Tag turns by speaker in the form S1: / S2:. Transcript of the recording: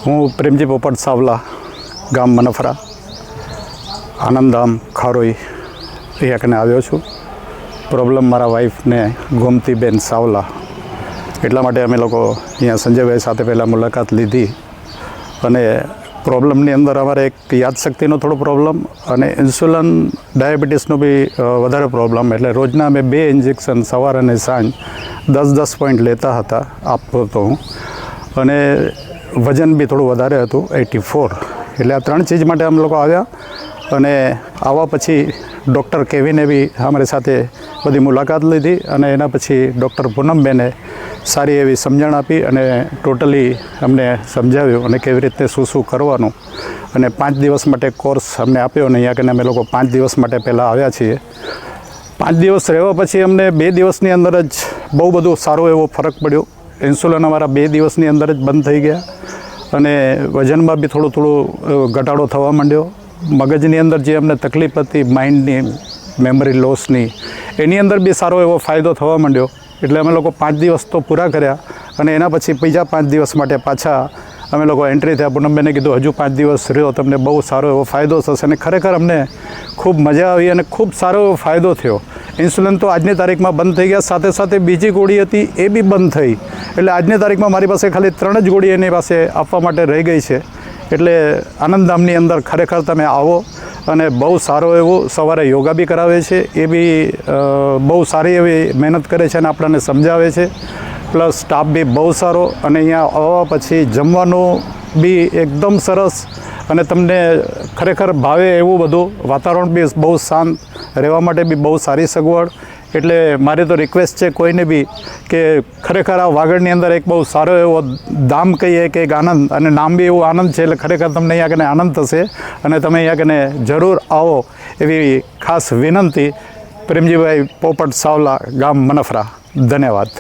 S1: હું પ્રેમજી પોપટ સાવલા, ગામ મનફરા, આનંદધામ ખારોઈ અહીંયા કને આવ્યો છું. પ્રોબ્લેમ મારા વાઈફને ગોમતીબેન સાવલા, એટલા માટે અમે લોકો અહીંયા સંજયભાઈ સાથે પહેલાં મુલાકાત લીધી. અને પ્રોબ્લેમની અંદર અમારે એક યાદશક્તિનો થોડો પ્રોબ્લેમ અને ઇન્સ્યુલન ડાયાબિટીસનો બી વધારે પ્રોબ્લેમ. એટલે રોજના અમે 2 ઇન્જેક્શન સવાર અને સાંજ 10-10 પોઈન્ટ લેતા હતા, આપતો હતો હું. અને વજન બી થોડું વધારે હતું, 84. એટલે આ 3 ચીજ માટે અમે લોકો આવ્યા. અને આવવા પછી ડૉક્ટર કેવીને બી અમારી સાથે બધી મુલાકાત લીધી. અને એના પછી ડૉક્ટર પૂનમબેને સારી એવી સમજણ આપી અને ટોટલી અમને સમજાવ્યું અને કેવી રીતે શું કરવાનું. અને 5 દિવસ માટે કોર્સ અમને આપ્યો. અને અહીંયા કને અમે લોકો 5 દિવસ માટે પહેલાં આવ્યા છીએ. 5 દિવસ રહેવા પછી અમને 2 દિવસની અંદર જ બહુ બધું સારો એવો ફરક પડ્યો. ઇન્સ્યુલન અમારા 2 દિવસની અંદર જ બંધ થઈ ગયા. અને વજનમાં બી થોડું ઘટાડો થવા માંડ્યો. મગજની અંદર જે અમને તકલીફ હતી, માઇન્ડની, મેમરી લોસની, એની અંદર બી સારો એવો ફાયદો થવા માંડ્યો. એટલે અમે લોકો 5 દિવસ તો પૂરા કર્યા. અને એના પછી બીજા 5 દિવસ માટે પાછા અમે લોકો એન્ટ્રી થયા. પૂનમબેને કીધું હજુ 5 દિવસ રહ્યો, તમને બહુ સારો એવો ફાયદો થશે. અને ખરેખર અમને ખૂબ મજા આવી અને ખૂબ સારો એવો ફાયદો થયો. ઇન્સ્યુલન તો આજની તારીખમાં બંધ થઈ ગયા, સાથે સાથે બીજી ગોળી હતી એ બી બંધ થઈ. એટલે આજની તારીખમાં મારી પાસે ખાલી 3 જ ગોળી એની પાસે આપવા માટે રહી ગઈ છે. એટલે આનંદધામની અંદર ખરેખર તમે આવો. અને બહુ સારો એવું સવારે યોગા બી કરાવે છે, એ બી બહુ સારી એવી મહેનત કરે છે અને આપણને સમજાવે છે. પ્લસ સ્ટાફ બી બહુ સારો. અને અહીંયા આવવા પછી જમવાનું બી એકદમ સરસ અને તમને ખરેખર ભાવે એવું બધું. વાતાવરણ બી બહુ શાંત, રહેવા માટે બી બહુ સારી સગવડ. એટલે મારી તો રિક્વેસ્ટ છે કોઈને બી કે ખરેખર આ વાગડની અંદર એક બહુ સારો એવો ધામ કહીએ કે એક આનંદ, અને નામ બી એવું આનંદ છે. એટલે ખરેખર તમને અહીંયા કને આનંદ થશે અને તમે અહીંયા કને જરૂર આવો એવી ખાસ વિનંતી. પ્રેમજીભાઈ પોપટ સાવલા, ગામ મનફરા. ધન્યવાદ.